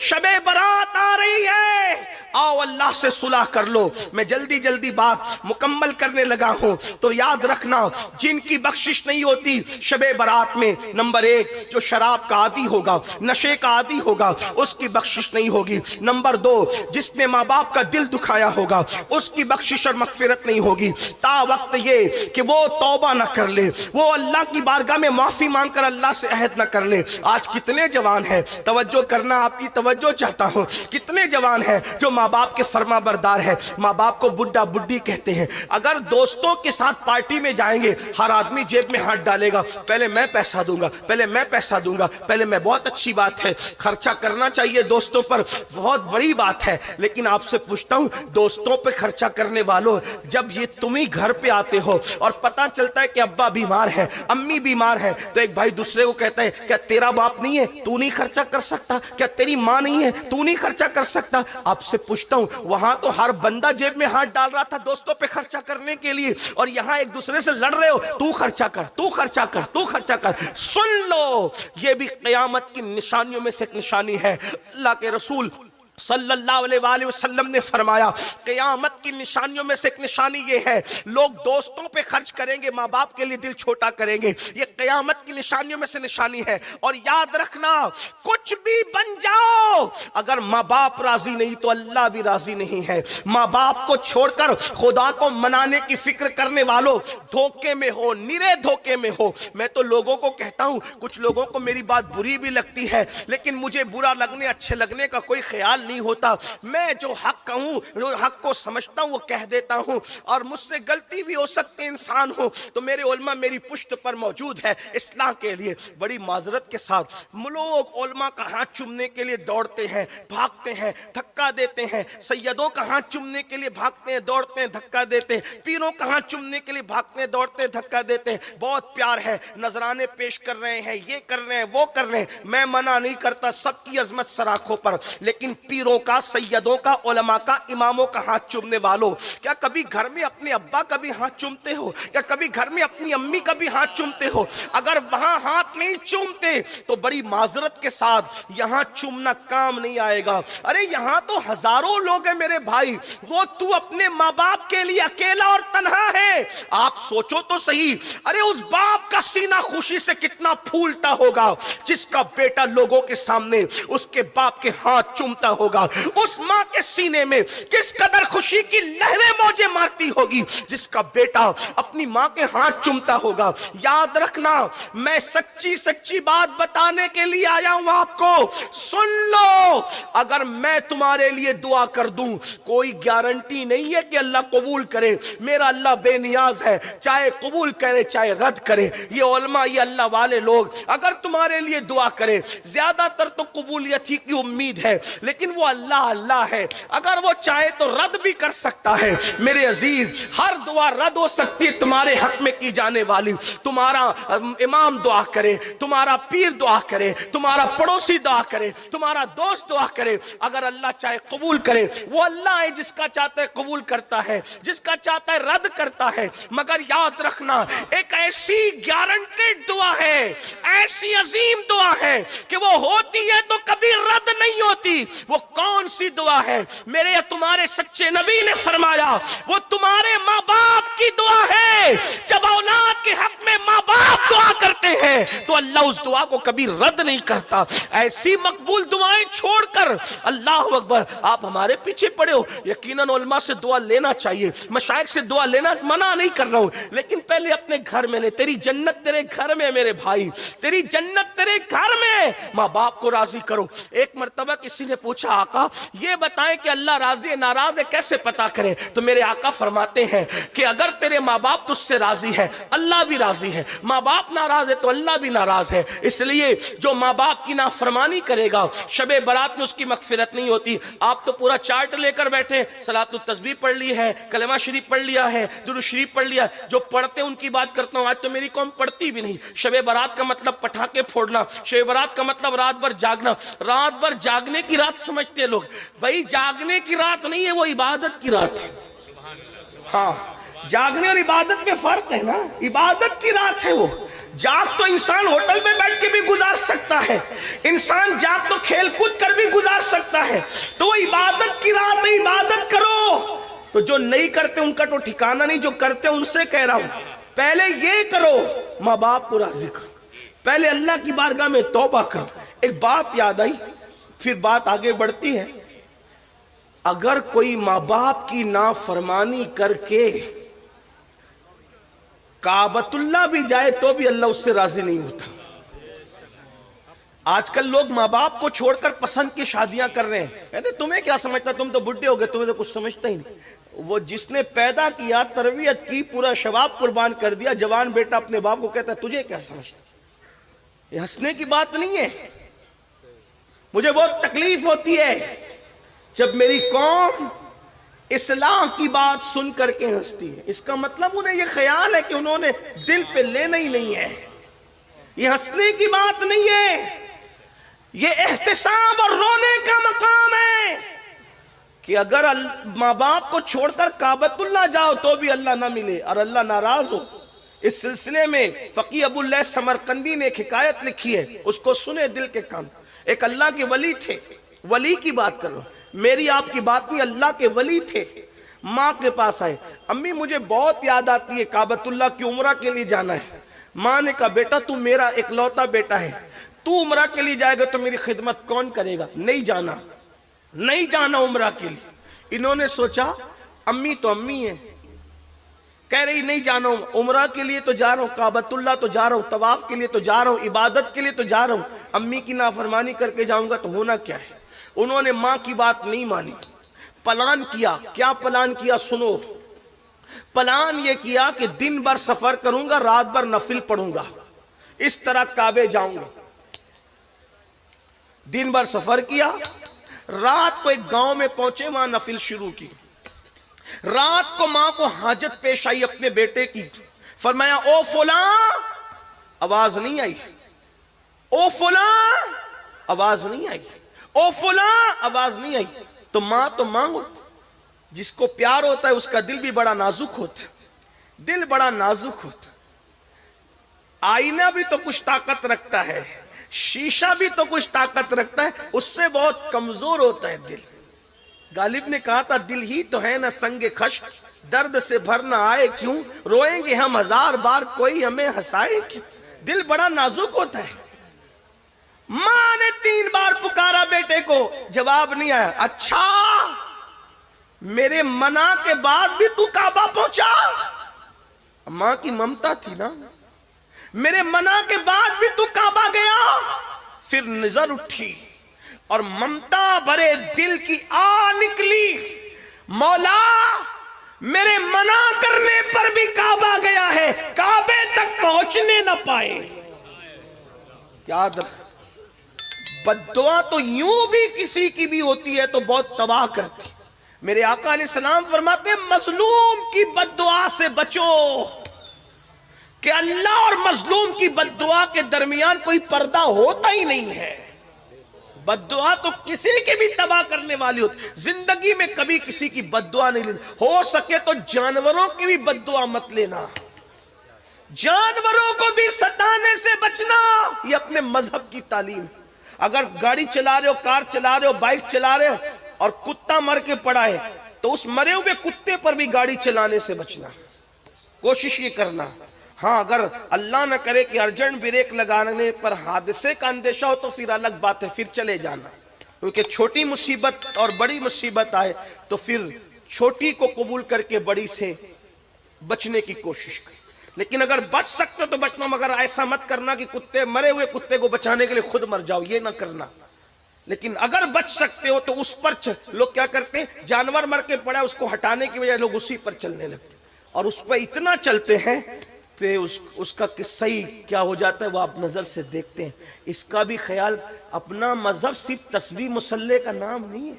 शबे बारात आ रही है, आओ अल्लाह से सुलह कर लो। मैं जल्दी जल्दी बात मुकम्मल करने लगा हूं, तो याद रखना जिनकी बख्शिश नहीं होती शबे बारात में, नंबर 1 जो शराब का आदी होगा, नशे का आदी होगा, उसकी बख्शिश नहीं होगी। नंबर 2 जिसने माँ बाप का दिल दुखाया होगा, उसकी बख्शिश और मगफिरत नहीं होगी ता वक्त ये कि वो तौबा न कर ले, वो अल्लाह की बारगाह में माफी मांगकर अल्लाह से अहद न कर ले। आज कितने जवान हैं, तवज्जो करना, आपकी तवज्जो चाहता हूं, कितने जवान हैं जो माँ बाप के फर्मा बरदार है, माँ बाप को बुड्ढा बुड्ढी कहते हैं। अगर दोस्तों के साथ पार्टी में जाएंगे, हर आदमी जेब में हाथ डालेगा, पहले मैं पैसा दूंगा, पहले मैं पैसा दूंगा, पहले मैं। बहुत अच्छी बात है, खर्चा करना चाहिए दोस्तों पर, बहुत बड़ी बात है। लेकिन आपसे पूछता हूं, दोस्तों पे खर्चा करने वालों, जब ये तुम ही घर पे आते हो और पता चलता है कि अब्बा बीमार है, अम्मी बीमार है, तो एक भाई दूसरे को कहता है क्या तेरा बाप नहीं है, तू नहीं खर्चा कर सकता? क्या तेरी माँ नहीं है, तू नहीं खर्चा कर सकता? आपसे पूछता हूं, वहां तो हर बंदा जेब में हाथ डाल रहा था दोस्तों पे खर्चा करने के लिए, और यहां एक दूसरे से लड़ रहे हो, तू खर्चा कर, तू खर्चा कर, तू खर्चा कर। सुन लो, ये भी क़यामत की निशानियों में से एक निशानी है। अल्लाह के रसूल सल्लल्लाहु अलैहि वसल्लम ने फरमाया, क़यामत की निशानियों में से एक निशानी ये है, लोग दोस्तों पे खर्च करेंगे, माँ बाप के लिए दिल छोटा करेंगे। ये क़यामत की निशानियों में से निशानी है। और याद रखना, कुछ भी बन जाओ, अगर माँ बाप राजी नहीं तो अल्लाह भी राजी नहीं है। माँ बाप को छोड़कर खुदा को मनाने की फिक्र करने वालों, धोखे में हो, निरे धोखे में हो। मैं तो लोगों को कहता हूं, कुछ लोगों को मेरी बात बुरी भी लगती है, लेकिन मुझे बुरा लगने अच्छे लगने का कोई ख्याल नहीं होता। मैं जो हक कहूं, जो हक को समझता हूं, वो कह देता हूं, और मुझसे गलती भी हो सकती, इंसान हो, तो मेरे उलमा मेरी पुश्त पर मौजूद है इस्लाह के लिए। बड़ी माजरत के साथ लोग उलमा का हाथ चूमने के लिए दौड़ते हैं, भागते हैं, धक्का देते हैं, सैयदों का हाथ चूमने के लिए भागते हैं, दौड़ते हैं, धक्का देते हैं, पीरों का हाथ चूमने के लिए भागते हैं, दौड़ते हैं, धक्का देते हैं। बहुत प्यार है, नजराने पेश कर रहे हैं, ये कर रहे हैं, वो कर रहे हैं, मैं मना नहीं करता, सबकी अजमत सराखों पर। लेकिन पीरों का, सैयदों का, उलमा का, इमामों का हाथ चूमने वालों, क्या कभी घर में अपने अब्बा का भी हाथ चूमते हो? क्या कभी घर में अपनी अम्मी का भी हाथ चूमते हो? अगर वहां हाथ नहीं चूमते तो बड़ी माजरत के साथ यहां चूमना काम नहीं आएगा। अरे यहां तो हजारों लोग हैं मेरे भाई, वो तू अपने माँ बाप के लिए अकेला और तन्हा है। आप सोचो तो सही, अरे उस बाप का सीना खुशी से कितना फूलता होगा जिसका बेटा लोगों के सामने उसके बाप के हाथ चूमता होगा। उस मां के सीने में किस कदर खुशी की लहरें मौजें मारती होगी जिसका बेटा अपनी मां के हाथ चूमता होगा। याद रखना, मैं सच्ची सच्ची बात बताने के लिए आया हूं आपको। सुन लो, अगर मैं तुम्हारे लिए दुआ कर दूं, कोई गारंटी नहीं है कि अल्लाह कबूल करे। मेरा अल्लाह बेनियाज है, चाहे कबूल करे चाहे रद्द करे। ये उलमा, ये अल्लाह वाले लोग अगर तुम्हारे लिए दुआ करे, ज्यादातर तो कबूलियत ही की उम्मीद है, लेकिन वो अल्लाह अल्लाह है, अगर वो चाहे तो रद्द भी कर सकता है। मेरे अजीज, हर दुआ रद्द हो सकती है तुम्हारे हक में की जाने वाली। तुम्हारा इमाम दुआ करे, तुम्हारा पीर दुआ करे, तुम्हारा पड़ोसी दुआ करे, तुम्हारा दोस्त दुआ करे, अगर अल्लाह चाहे कबूल करे। वो अल्लाह है जिसका चाहता है कबूल करता है, जिसका चाहता है रद्द करता है। मगर याद रखना, एक ऐसी गारंटेड दुआ है, ऐसी अजीम दुआ है कि वो होती है तो कभी रद्द नहीं होती। वो कौन सी दुआ है? मेरे या तुम्हारे सच्चे नबी ने फरमाया, वो तुम्हारे माँ बाप की दुआ है। जब औलाद के हक में माँ बाप दुआ करते हैं तो अल्लाह उस दुआ को कभी रद्द नहीं करता। ऐसी मकबूल दुआएं छोड़कर, अल्लाह अकबर, आप हमारे पीछे पड़े हो, यकीनन उलमा से दुआ लेना चाहिए, मशाइख से दुआ लेना मना नहीं कर रहा हूं, लेकिन पहले अपने घर में ले। तेरी जन्नत तेरे घर में मेरे भाई, तेरी जन्नत तेरे घर में। माँ बाप को राजी करो। एक मर्तबा किसी ने पूछा, आका ये बताएं कि अल्लाह राजी है नाराज है कैसे पता करें? तो मेरे आका फरमाते हैं कि अगर तेरे माँ बाप तुझसे राजी है, अल्लाह भी राजी है, माँ बाप नाराज है तो अल्लाह भी नाराज है। इसलिए जो माँ बाप की नाफरमानी करेगा, शबे बारात में उसकी मगफिरत नहीं होती। आप तो पूरा चार्ट लेकर बैठे, सलातुत तस्बीह पढ़ ली है, कलमा शरीफ पढ़ लिया है, दुरूद शरीफ पढ़ लिया। जो पढ़ते उनकी बात करता हूं, आज तो मेरी कौम पढ़ती भी नहीं। शबे बारात का मतलब पटाखे फोड़ना, शबे बारात का मतलब रात भर जागना। रात भर जागने की रात समझते हैं लोग, भाई जागने की रात नहीं है, वो इबादत की रात है। हाँ, जागने और इबादत में फर्क है ना। इबादत की रात है वो। जाग तो इंसान होटल में बैठ के भी गुजार सकता है, इंसान जाग तो खेल कूद कर भी गुजार सकता है। तो इबादत की रात में इबादत करो। तो जो नहीं करते उनका तो ठिकाना नहीं, जो करते उनसे कह रहा हूं पहले ये करो, माँ बाप को राजी करो, पहले अल्लाह की बारगाह में तौबा करो। एक बात याद आई, फिर बात आगे बढ़ती है। अगर कोई माँ बाप की नाफरमानी करके काबतुल्लाह भी जाए तो भी अल्लाह उससे राजी नहीं होता। आजकल लोग माँ बाप को छोड़कर पसंद की शादियां कर रहे हैं। कहते तुम्हें क्या समझता, तुम तो बुढ़े हो गए, तुम्हें तो कुछ समझता ही नहीं। वो जिसने पैदा किया, तरबियत की, पूरा शबाब कुर्बान कर दिया, जवान बेटा अपने बाप को कहता है तुझे क्या समझता। ये हंसने की बात नहीं है। मुझे बहुत तकलीफ होती है जब मेरी कौम इस्लाम की बात सुन करके हंसती है। इसका मतलब उन्हें यह ख्याल है कि उन्होंने दिल पे लेना ही नहीं है। ये हंसने की बात नहीं है, ये एहतिसाब और रोने का मकाम है कि अगर माँ बाप को छोड़कर काबतुल्लाह जाओ तो भी अल्लाह ना मिले और अल्लाह नाराज हो। इस सिलसिले में फकी अबुल लैथ समरकंदी ने एक हिकायत लिखी है, उसको सुने दिल के कान। एक अल्लाह के वली थे, वली की बात करो, मेरी आपकी बात नहीं, अल्लाह के वली थे। माँ के पास आए, अम्मी मुझे बहुत याद आती है, काबतुल्लाह की उम्रा के लिए जाना है। माँ ने कहा बेटा तू मेरा इकलौता बेटा है, तू उम्रा के लिए जाएगा तो मेरी खिदमत कौन करेगा, नहीं जाना, नहीं जाना उम्रा के लिए। इन्होंने सोचा अम्मी तो अम्मी है, कह रही नहीं जाना हूं, उम्रा के लिए तो जा रहा हूं, काबतुल्लाह तो जा रहा हूं, तवाफ के लिए तो जा रहा हूं, इबादत के लिए तो जा रहा हूं, अम्मी की नाफरमानी करके जाऊंगा तो होना क्या है। उन्होंने माँ की बात नहीं मानी, प्लान किया। क्या प्लान किया सुनो। प्लान ये किया कि दिन भर सफर करूंगा, रात भर नफिल पढ़ूंगा, इस तरह काबे जाऊंगा। दिन भर सफर किया, रात को एक गांव में पहुंचे, वहां नफिल शुरू की। रात को मां को हाजत पेश आई अपने बेटे की, फरमाया ओ फुला, आवाज नहीं आई। ओ फुला, आवाज नहीं आई। ओ फुला, आवाज नहीं आई। तो मां तो मांगो, जिसको प्यार होता है उसका दिल भी बड़ा नाजुक होता है, दिल बड़ा नाजुक होता है। आईना भी तो कुछ ताकत रखता है, शीशा भी तो कुछ ताकत रखता है, उससे बहुत कमजोर होता है दिल। गालिब ने कहा था दिल ही तो है ना संगे खश, दर्द से भर ना आए क्यों, रोएंगे हम हजार बार कोई हमें हंसाए क्यों। दिल बड़ा नाजुक होता है। मां ने 3 बार पुकारा बेटे को, जवाब नहीं आया। अच्छा मेरे मना के बाद भी तू काबा पहुंचा। मां की ममता थी ना, मेरे मना के बाद भी तू काबा गया। फिर नजर उठी और ममता भरे दिल की आ निकली, मौला मेरे मना करने पर भी काबा गया है, काबे तक पहुंचने न पाए। याद रख, बद्दुआ तो यूं भी किसी की भी होती है तो बहुत तबाह करती। मेरे आका अलैहिस्सलाम फरमाते हैं मजलूम की बद्दुआ से बचो, कि अल्लाह और मजलूम की बद्दुआ के दरमियान कोई पर्दा होता ही नहीं है। बद्दुआ तो किसी की भी तबाह करने वाली होती। जिंदगी में कभी किसी की बद्दुआ नहीं लेनी। हो सके तो जानवरों की भी बद्दुआ मत लेना, जानवरों को भी सताने से बचना। ये अपने मजहब की तालीम। अगर गाड़ी चला रहे हो, कार चला रहे हो, बाइक चला रहे हो और कुत्ता मर के पड़ा है तो उस मरे हुए कुत्ते पर भी गाड़ी चलाने से बचना, कोशिश ये करना। हाँ अगर अल्लाह न करे कि अर्जेंट ब्रेक लगाने पर हादसे का अंदेशा हो तो फिर अलग बात है, फिर चले जाना। क्योंकि छोटी मुसीबत और बड़ी मुसीबत आए तो फिर छोटी को कबूल करके बड़ी से बचने की कोशिश करें। लेकिन अगर बच सकते हो तो बचना, मगर ऐसा मत करना कि कुत्ते, मरे हुए कुत्ते को बचाने के लिए खुद मर जाओ, ये ना करना। लेकिन अगर बच सकते हो तो उस पर लोग क्या करते हैं, जानवर मर के पड़ा उसको हटाने की वजह लोग उसी पर चलने लगते और उस पर इतना चलते हैं तो उसका सही क्या हो जाता है वो आप नजर से देखते हैं। इसका भी ख्याल, अपना मजहब सिर्फ तस्बीह मुसल्ले का नाम नहीं है।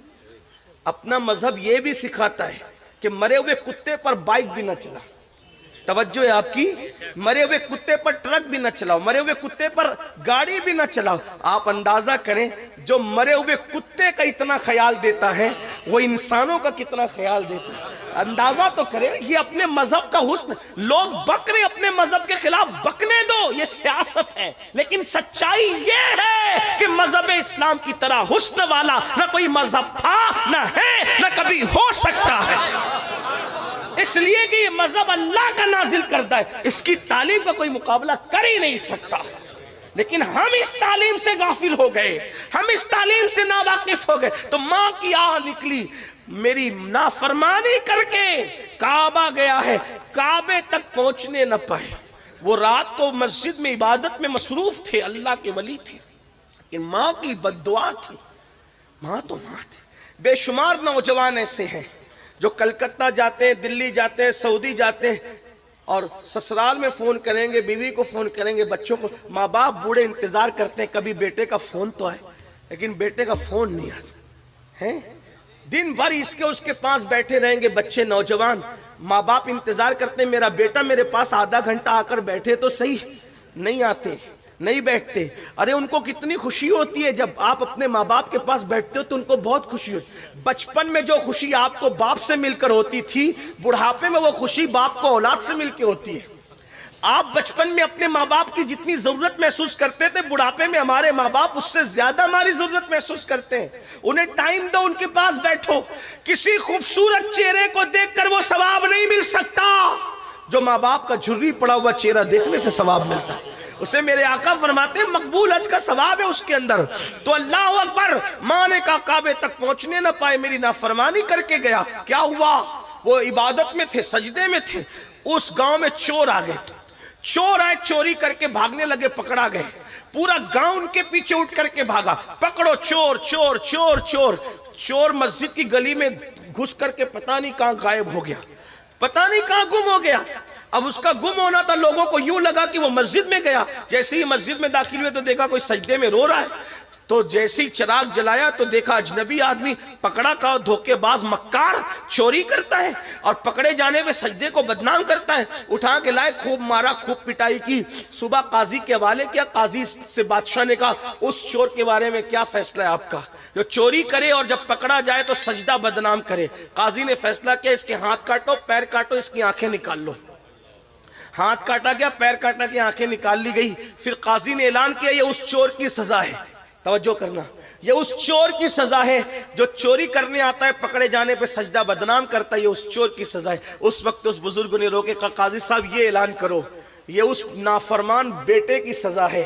अपना मजहब ये भी सिखाता है कि मरे हुए कुत्ते पर बाइक भी ना चला, तवज्जो है आपकी, मरे हुए कुत्ते पर ट्रक भी ना चलाओ, मरे हुए कुत्ते पर गाड़ी भी ना चलाओ। आप अंदाजा करें जो मरे हुए कुत्ते का इतना ख्याल देता है वो इंसानों का कितना ख्याल देता है। اندازہ تو کریں یہ اپنے مذہب کا حسن. لوگ بک رہے اپنے مذہب کے خلاف, بکنے دو, یہ سیاست ہے. لیکن سچائی یہ ہے کہ مذہب اسلام کی طرح حسن والا نہ کوئی مذہب تھا, نہ ہے, نہ کبھی ہو سکتا ہے. اس لیے کہ یہ مذہب اللہ کا نازل کرتا ہے, اس کی تعلیم کا کوئی مقابلہ کر ہی نہیں سکتا. لیکن ہم اس تعلیم سے غافل ہو گئے, ہم اس تعلیم سے ناواقف ہو گئے. تو ماں کی آہ نکلی, میری نافرمانی کر کے کعبہ گیا ہے, کعبے تک پہنچنے نہ پائے. وہ رات کو مسجد میں عبادت میں مصروف تھے, اللہ کے ولی تھے, لیکن ماں کی بد دعا تھی. ماں تو ماں تھی. بے شمار نوجوان ایسے ہیں جو کلکتہ جاتے ہیں, دلی جاتے ہیں, سعودی جاتے ہیں, اور سسرال میں فون کریں گے, بیوی کو فون کریں گے, بچوں کو. ماں باپ بوڑھے انتظار کرتے ہیں کبھی بیٹے کا فون تو آئے, لیکن بیٹے کا فون نہیں آتا ہے. دن بھر اس کے پاس بیٹھے رہیں گے بچے, نوجوان. ماں باپ انتظار کرتے ہیں میرا بیٹا میرے پاس آدھا گھنٹہ آ کر بیٹھے تو صحیح. نہیں آتے, نہیں بیٹھتے. ارے ان کو کتنی خوشی ہوتی ہے جب آپ اپنے ماں باپ کے پاس بیٹھتے ہو, تو ان کو بہت خوشی ہوتی. بچپن میں جو خوشی آپ کو باپ سے مل کر ہوتی تھی, بڑھاپے میں وہ خوشی باپ کو اولاد سے مل کے ہوتی ہے. آپ بچپن میں اپنے ماں باپ کی جتنی ضرورت محسوس کرتے تھے, بڑھاپے میں ہمارے ماں باپ اس سے زیادہ ہماری ضرورت محسوس کرتے ہیں. انہیں ٹائم دو, ان کے پاس بیٹھو. کسی خوبصورت چہرے کو دیکھ کر وہ ثواب نہیں مل سکتا جو ماں باپ کا جھری پڑا ہوا چہرہ دیکھنے سے ثواب ملتا ہے. اسے میرے آقا فرماتے ہیں مقبول حج کا ثواب ہے اس کے اندر. تو اللہ اکبر, ماں نے کہا کعبے تک پہنچنے نہ پائے, میری نافرمانی کر کے گیا. کیا ہوا؟ وہ عبادت میں تھے, سجدے میں تھے. اس گاؤں میں چور آ گئے, چور آئے, چوری کر کے بھاگنے لگے, پکڑا گئے. پورا گاؤں ان کے پیچھے اٹھ کر کے بھاگا, پکڑو چور چور چور چور. چور مسجد کی گلی میں گھس کر کے پتہ نہیں کہاں غائب ہو گیا, پتہ نہیں کہاں گم ہو گیا. اب اس کا گم ہونا تھا, لوگوں کو یوں لگا کہ وہ مسجد میں گیا. جیسے ہی مسجد میں داخل ہوئے تو دیکھا کوئی سجدے میں رو رہا ہے. تو جیسے ہی چراغ جلایا تو دیکھا اجنبی آدمی, پکڑا کہا دھوکے باز مکار, چوری کرتا ہے اور پکڑے جانے میں سجدے کو بدنام کرتا ہے. اٹھا کے لائے, خوب مارا, خوب پٹائی کی. صبح قاضی کے حوالے کیا. قاضی سے بادشاہ نے کہا اس چور کے بارے میں کیا فیصلہ ہے آپ کا, جو چوری کرے اور جب پکڑا جائے تو سجدہ بدنام کرے. قاضی نے فیصلہ کیا اس کے ہاتھ کاٹو, پیر کاٹو, اس کی آنکھیں نکال لو. ہاتھ کاٹا گیا, پیر کاٹا گیا, آنکھیں نکال لی گئی. پھر قاضی نے اعلان کیا یہ اس چور کی سزا ہے. توجہ کرنا, یہ اس چور کی سزا ہے جو چوری کرنے آتا ہے, پکڑے جانے پہ سجدہ بدنام کرتا ہے, یہ اس چور کی سزا ہے. اس وقت اس بزرگ نے روکے, کہا قاضی صاحب یہ اعلان کرو یہ اس نافرمان بیٹے کی سزا ہے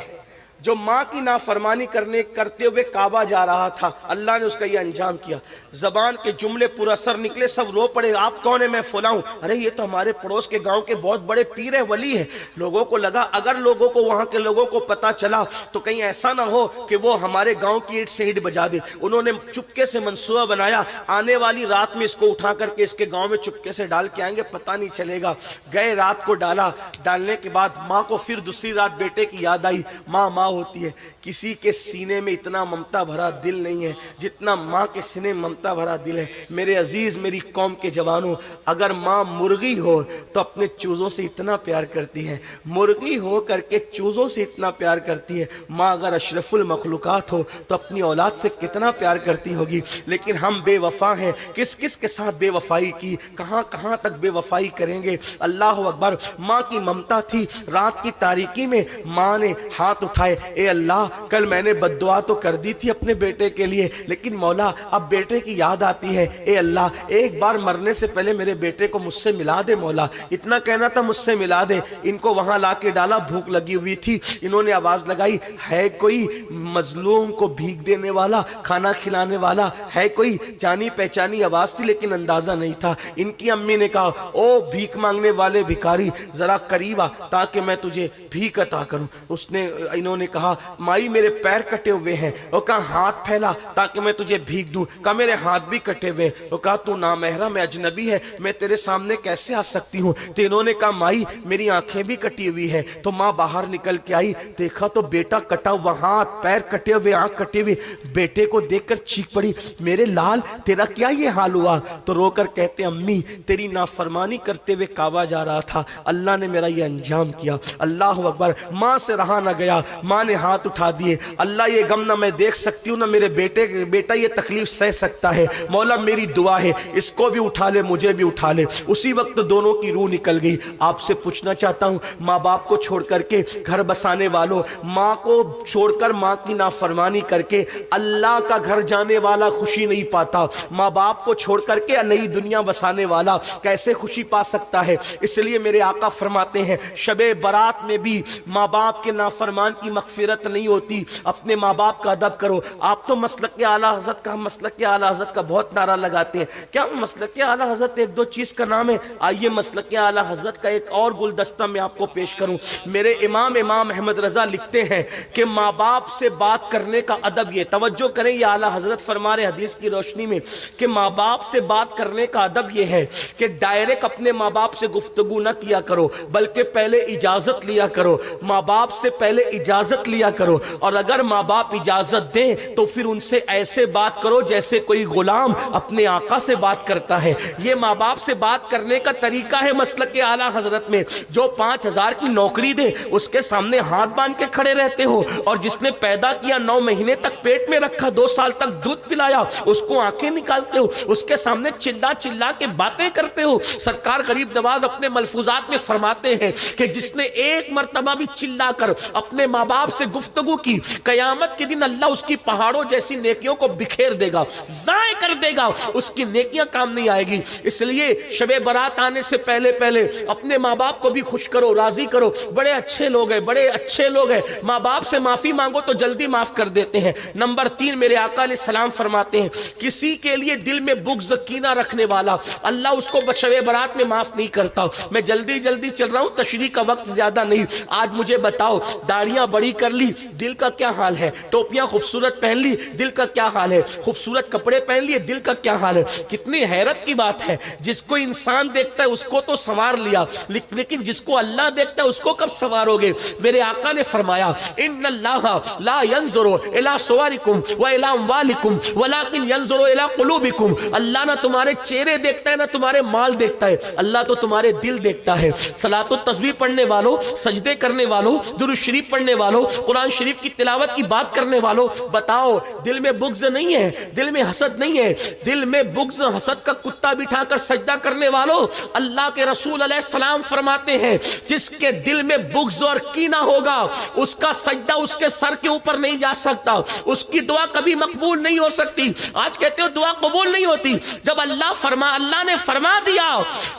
جو ماں کی نافرمانی کرتے ہوئے کعبہ جا رہا تھا. اللہ نے اس کا یہ انجام کیا. زبان کے جملے پورا سر نکلے, سب رو پڑے. آپ کون ہیں؟ میں فلاں ہوں. ارے یہ تو ہمارے پڑوس کے گاؤں کے بہت بڑے پیر ہیں, ولی ہیں. لوگوں کو لگا اگر لوگوں کو, وہاں کے لوگوں کو پتا چلا تو کہیں ایسا نہ ہو کہ وہ ہمارے گاؤں کی اینٹ سے اینٹ بجا دے. انہوں نے چپکے سے منصوبہ بنایا, آنے والی رات میں اس کو اٹھا کر کے اس کے گاؤں میں چپکے سے ڈال کے آئیں گے, پتہ نہیں چلے گا. گئے, رات کو ڈالا. ڈالنے کے بعد ماں کو پھر دوسری رات بیٹے کی یاد آئی. ماں ماں ہوتی ہے, کسی کے سینے میں اتنا ممتا بھرا دل نہیں ہے جتنا ماں کے سینے میں ممتا بھرا دل ہے. میرے عزیز, میری قوم کے جوانوں, اگر ماں مرغی ہو تو اپنے چوزوں سے اتنا پیار کرتی ہے, مرغی ہو کر کے چوزوں سے اتنا پیار کرتی ہے. ماں اگر اشرف المخلوقات ہو تو اپنی اولاد سے کتنا پیار کرتی ہوگی. لیکن ہم بے وفا ہیں, کس کس کے ساتھ بے وفائی کی, کہاں کہاں تک بے وفائی کریں گے. اللہ اکبر, ماں کی ممتا تھی. رات کی تاریکی میں ماں نے ہاتھ اٹھائے, اے اللہ کل میں نے بد دعا تو کر دی تھی اپنے بیٹے کے لیے, لیکن مولا اب بیٹے کی یاد آتی ہے. اے اللہ ایک بار مرنے سے پہلے میرے بیٹے کو مجھ سے ملا دے مولا, اتنا کہنا تھا مجھ سے ملا دے. ان کو وہاں لا کے ڈالا, بھوک لگی ہوئی تھی. انہوں نے آواز لگائی, ہے کوئی مظلوم کو بھیک دینے والا, کھانا کھلانے والا ہے کوئی؟ جانی پہچانی آواز تھی لیکن اندازہ نہیں تھا. ان کی امی نے کہا, او بھیک مانگنے والے بھکاری ذرا قریب آ تاکہ میں تجھے بھیک عطا کروں. انہوں نے کہا مائی میرے پیر کٹے ہوئے ہیں. وہ کہا ہاتھ پھیلا تاکہ میں تجھے بھیک دوں. کہا میرے ہاتھ بھی کٹے ہوئے. وہ کہا تو نامحرم ہے, اجنبی ہے, میں تیرے سامنے کیسے آ سکتی ہوں. تو انہوں نے کہا مائی میری آنکھیں بھی کٹی ہوئی ہے. تو ماں باہر نکل کے آئی, دیکھا تو بیٹا کٹا ہوا, ہاتھ پیر کٹے ہوئے, آنکھ کٹے ہوئے. بیٹے کو دیکھ کر چیخ پڑی, میرے لال تیرا کیا یہ حال ہوا؟ تو رو کر کہتے امی تیری نافرمانی کرتے ہوئے کعبہ جا رہا تھا, اللہ نے میرا یہ انجام کیا. اللہ اکبر. ماں سے رہا نہ گیا, ماں ماں نے ہاتھ اٹھا دیے، اللہ یہ غم نہ میں دیکھ سکتی ہوں نہ میرے بیٹا یہ تکلیف سہ سکتا ہے، مولا میری دعا ہے اس کو بھی اٹھا لے مجھے بھی اٹھا لے۔ اسی وقت دونوں کی روح نکل گئی۔ آپ سے پوچھنا چاہتا ہوں، ماں باپ کو چھوڑ کر کے گھر بسانے والوں، ماں کو چھوڑ کر ماں کی نافرمانی کر کے اللہ کا گھر جانے والا خوشی نہیں پاتا، ماں باپ کو چھوڑ کر کے نئی دنیا بسانے والا کیسے خوشی پا سکتا ہے؟ اس لیے میرے آقا فرماتے ہیں شب برات میں بھی ماں باپ کے نافرمان کی مغفرت نہیں ہوتی، اپنے ماں باپ کا ادب کرو۔ آپ تو مسلک اعلیٰ حضرت کا مسلک اعلیٰ حضرت کا بہت نعرہ لگاتے ہیں، کیا مسلک اعلیٰ حضرت ایک دو چیز کا نام ہے؟ آئیے مسلک اعلیٰ حضرت کا ایک اور گلدستہ میں آپ کو پیش کروں۔ میرے امام احمد رضا لکھتے ہیں کہ ماں باپ سے بات کرنے کا ادب یہ، توجہ کریں یہ اعلیٰ حضرت فرما رہے حدیث کی روشنی میں کہ ماں باپ سے بات کرنے کا ادب یہ ہے کہ ڈائریکٹ اپنے ماں باپ سے گفتگو نہ کیا کرو، بلکہ پہلے اجازت لیا کرو، ماں باپ سے پہلے اجازت لیا کرو، اور اگر ماں باپ اجازت دیں تو پھر ان سے ایسے بات کرو جیسے کوئی غلام اپنے آقا سے بات کرتا ہے۔ یہ ماں باپ سے بات کرنے کا طریقہ ہے مسلک اعلیٰ حضرت میں۔ جو 5,000 کی نوکری دے اس کے سامنے ہاتھ باندھ کے کھڑے رہتے ہو، اور جس نے پیدا کیا 9 مہینے تک پیٹ میں رکھا، 2 سال تک دودھ پلایا، اس کو آنکھیں نکالتے ہو، اس کے سامنے چلا چلا کے باتیں کرتے ہو۔ سرکار غریب نواز اپنے ملفوظات میں فرماتے ہیں کہ جس نے ایک مرتبہ بھی چلا کر اپنے ماں باپ سے گفتگو کی، قیامت کے دن اللہ اس کی پہاڑوں جیسی نیکیوں کو بکھیر دے گا، ضائع کر دے گا، اس کی نیکیاں کام نہیں آئے گی۔ اس لیے شب برات آنے سے پہلے اپنے ماں باپ کو بھی خوش کرو، راضی کرو۔ بڑے اچھے لوگ ہیں، بڑے اچھے لوگ ہیں، ماں باپ سے معافی مانگو تو جلدی معاف کر دیتے ہیں۔ نمبر 3 میرے آقا علیہ السلام فرماتے ہیں کسی کے لیے دل میں بغض کینہ رکھنے والا اللہ اس کو شب برات میں معاف نہیں کرتا۔ میں جلدی چل رہا ہوں، تشریح کا وقت زیادہ نہیں۔ آج مجھے بتاؤ، داڑیاں بڑی کر لی، دل کا کیا حال ہے؟ ٹوپیاں خوبصورت پہن لی، دل کا کیا حال ہے؟ خوبصورت کپڑے پہن لیے، دل کا کیا حال ہے؟ کتنی حیرت کی بات ہے، جس کو انسان دیکھتا ہے اس کو تو سنوار لیا، لیکن جس کو اللہ دیکھتا ہے اس کو کب سنوارو گے؟ میرے آقا نے فرمایا ان اللہ لا ينظر الى صورکم والى اموالکم ولکن ينظر الى قلوبکم۔ اللہ نہ تمہارے چہرے دیکھتا ہے نہ تمہارے مال دیکھتا ہے، اللہ تو تمہارے دل دیکھتا ہے۔ صلاۃ و تسبیح پڑھنے والوں، سجدے کرنے والوں، درود شریف پڑھنے والوں، قرآن شریف کی تلاوت کی بات کرنے والوں، بتاؤ دل میں بغض نہیں ہے، دل میں حسد نہیں ہے؟ دل میں بغض حسد کا کتا بٹھا کر سجدہ کرنے والوں، اللہ کے رسول علیہ السلام فرماتے ہیں جس کے دل میں بغض اور کینہ ہوگا اس کا سجدہ اس کے سر کے اوپر نہیں جا سکتا، اس کی دعا کبھی مقبول نہیں ہو سکتی۔ آج کہتے ہو دعا قبول نہیں ہوتی، جب اللہ نے فرما دیا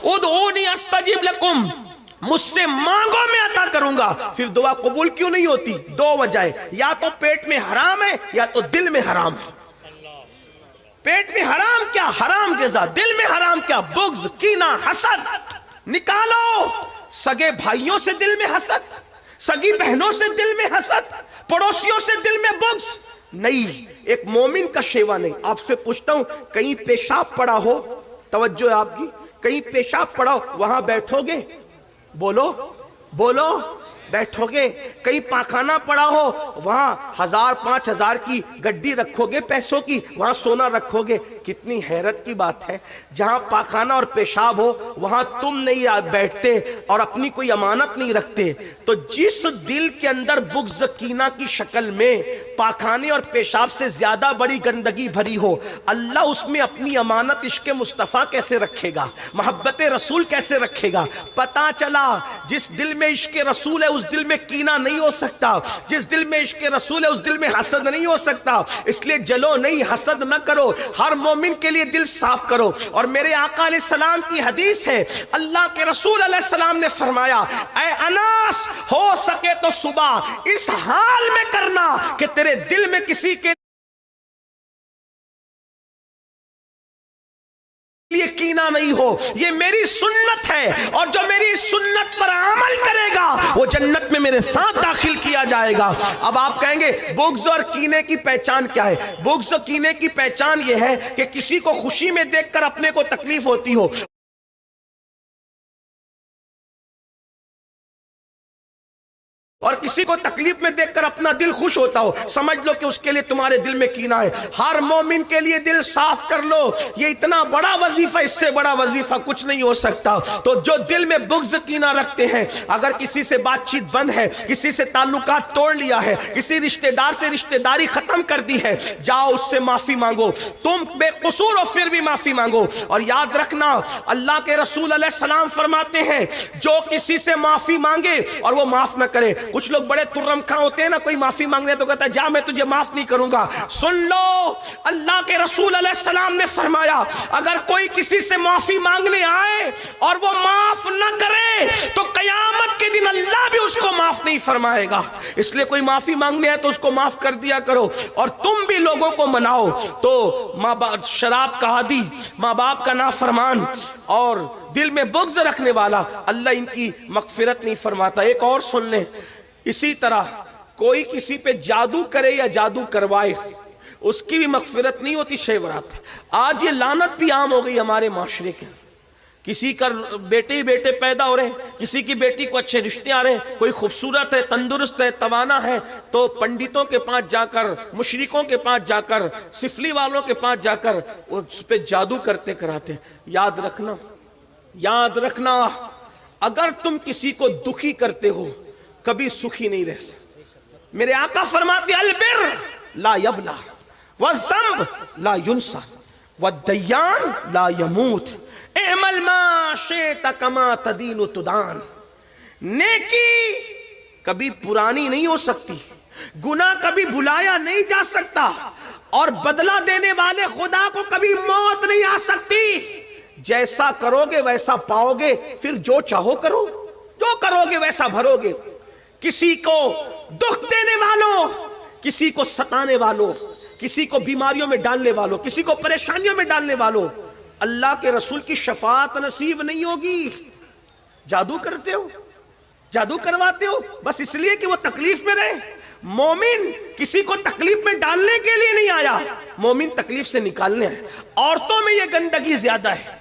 ادعونی استجب لکم، مجھ سے مانگو میں عطا کروں گا، پھر دعا قبول کیوں نہیں ہوتی؟ 2 وجہیں، یا تو پیٹ میں حرام ہے یا تو دل میں حرام ہے۔ پیٹ میں حرام کیا؟ حرام غذا، دل میں حرام کیا؟ بغض، کینہ، حسد۔ نکالو سگے بھائیوں سے دل میں حسد، سگی بہنوں سے دل میں حسد، پڑوسیوں سے دل میں بغض نہیں، ایک مومن کا شیوا نہیں۔ آپ سے پوچھتا ہوں کہیں پیشاب پڑا ہو، توجہ ہے آپ کی، کہیں پیشاب پڑا ہو وہاں بیٹھو گے؟ بولو بیٹھو گے؟ کہیں پاخانہ پڑا ہو وہاں 1000 5000 کی گڈی رکھو گے پیسوں کی، وہاں سونا رکھو گے؟ کتنی حیرت کی بات ہے، جہاں پاخانہ اور پیشاب ہو وہاں تم نہیں بیٹھتے اور اپنی کوئی امانت نہیں رکھتے۔ تو جس دل کے اندر بغض کینہ کی شکل میں پاخانے اور پیشاب سے زیادہ بڑی گندگی بھری ہو، اللہ اس میں اپنی امانت عشق مصطفیٰ کیسے رکھے گا؟ محبت رسول کیسے رکھے گا؟ پتا چلا جس دل میں عشق رسول ہے اس دل میں کینہ نہیں ہو سکتا، جس دل میں عشق رسول ہے اس دل میں حسد نہیں ہو سکتا۔ اس لیے جلو نہیں، حسد نہ کرو، ہر مومن کے لیے دل صاف کرو۔ اور میرے آقا علیہ السلام کی حدیث ہے، اللہ کے رسول علیہ السلام نے فرمایا اے اناس، ہو سکے تو صبح اس حال میں کرنا کہ تیرے دل میں کسی کے یہ کینہ نہیں ہو، یہ میری سنت ہے، اور جو میری سنت پر عمل کرے گا وہ جنت میں میرے ساتھ داخل کیا جائے گا۔ اب آپ کہیں گے بغض اور کینے کی پہچان کیا ہے؟ بغض اور کینے کی پہچان یہ ہے کہ کسی کو خوشی میں دیکھ کر اپنے کو تکلیف ہوتی ہو، اور किसी को तकलीफ में देखकर अपना दिल खुश होता हो, समझ लो कि उसके लिए तुम्हारे दिल में कीना है। हर मोमिन के लिए दिल साफ कर लो, ये इतना बड़ा वजीफा, इससे बड़ा वजीफा कुछ नहीं हो सकता। तो जो दिल में बुग़्ज़ कीना रखते हैं, अगर किसी से बातचीत बंद है, किसी से ताल्लुकात तोड़ लिया है, किसी रिश्तेदार से रिश्तेदारी खत्म कर दी है, जाओ उससे माफी मांगो। तुम बेकसूर हो फिर भी माफी मांगो। और याद रखना, अल्लाह के रसूल अलैहि सलाम फरमाते हैं, जो किसी से माफी मांगे और वो माफ ना करे। कुछ लोग बड़े तुर्रमखा होते हैं ना, कोई माफी मांगने तो कहता है जा मैं तुझे माफ नहीं करूंगा। सुन लो, अल्लाह के रसूल अलैहि सलाम ने फरमाया, अगर कोई किसी से माफी मांगने आए और वो माफ ना करे तो कयामत के दिन अल्लाह भी उसको माफ नहीं फरमाएगा। इसलिए कोई माफी मांगने आए तो उसको माफ कर दिया करो। और तुम भी लोगों को मनाओ। तो माँ बाप शराब का आदी, माँ बाप का नाफरमान और दिल में बुग़्ज़ रखने वाला, अल्लाह इनकी मग़फ़िरत नहीं फरमाता। एक और सुन लें, इसी तरह कोई किसी पे जादू करे या जादू करवाए, उसकी भी मग़फ़िरत नहीं होती शब बारात। आज ये लानत भी आम हो गई हमारे माशरे के। किसी का बेटे ही बेटे पैदा हो रहे हैं, किसी की बेटी को अच्छे रिश्ते आ रहे हैं, कोई खूबसूरत है, तंदुरुस्त है, तवाना है, तो पंडितों के पास जाकर, मुशरिकों के पास जाकर, सिफली वालों के पास जाकर उस पे जादू करते कराते हैं। याद रखना, याद रखना, अगर तुम किसी को दुखी करते हो कभी सुखी नहीं रह सकते। मेरे आका फरमाते अलबिर ला यबला वज़्ज़ंब ला युनसा वद्दय्यान ला यमूत एमल मा शि'ता कमा तदीनु तुदान। नेकी कभी पुरानी नहीं हो सकती, गुनाह कभी भुलाया नहीं जा सकता, और बदला देने वाले खुदा को कभी मौत नहीं आ सकती। जैसा करोगे वैसा पाओगे, फिर जो चाहो करो, जो करोगे वैसा भरोगे। किसी को दुख देने वालों, किसी को सताने वालों, किसी को बीमारियों में डालने वालों, किसी को परेशानियों में डालने वालों, अल्लाह के रसूल की शफाअत नसीब नहीं होगी। जादू करते हो, जादू करवाते हो बस इसलिए कि वो तकलीफ में रहे। मोमिन किसी को तकलीफ में डालने के लिए नहीं आया, मोमिन तकलीफ से निकालने है। औरतों में ये गंदगी ज्यादा है,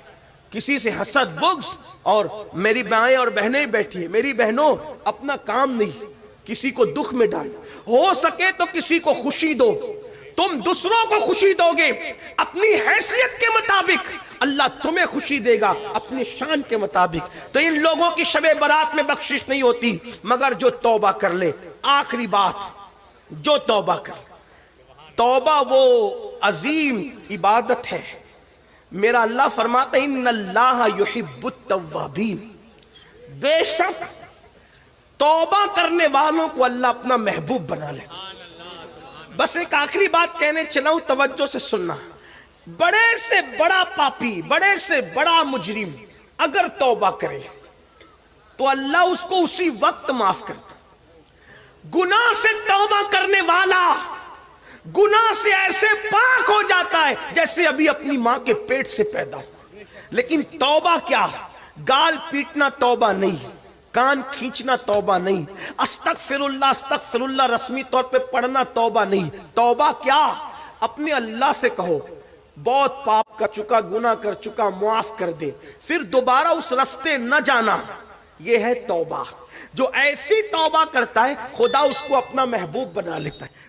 किसी से हसद बुग़्ज़। और मेरी माएँ और बहनें बैठी है, मेरी बहनों अपना काम नहीं, किसी को दुख में डाल, हो सके तो किसी को खुशी दो। तुम दूसरों को खुशी दोगे अपनी हैसियत के मुताबिक, अल्लाह तुम्हें खुशी देगा अपनी शान के मुताबिक। तो इन लोगों की शबे बारात में बख्शिश नहीं होती मगर जो तौबा कर ले। आखिरी बात, जो तौबा कर, तौबा वो अजीम इबादत है। मेरा अल्लाह फरमाता है इन्नल्लाह युहिब्बुत तव्वाबीन, बेशक तौबा करने वालों को अल्लाह अपना महबूब बना लेता। बस एक आखिरी बात कहने चला हूं, तवज्जो से सुनना। बड़े से बड़ा पापी, बड़े से बड़ा मुजरिम अगर तौबा करे तो अल्लाह उसको उसी वक्त माफ करता। गुनाह से तौबा करने वाला गुनाह से ऐसे पाक हो जाता है जैसे अभी अपनी मां के पेट से पैदा हो। लेकिन तौबा क्या? गाल पीटना तौबा नहीं, कान खींचना तौबा नहीं, अस्तगफिरुल्लाह अस्तगफिरुल्लाह रस्मी तौर पे पढ़ना तौबा नहीं। तौबा क्या? अपने अल्लाह से कहो बहुत पाप कर चुका, गुनाह कर चुका, माफ कर दे, फिर दोबारा उस रास्ते न जाना। यह है तौबा। जो ऐसी तौबा करता है खुदा उसको अपना महबूब बना लेता है।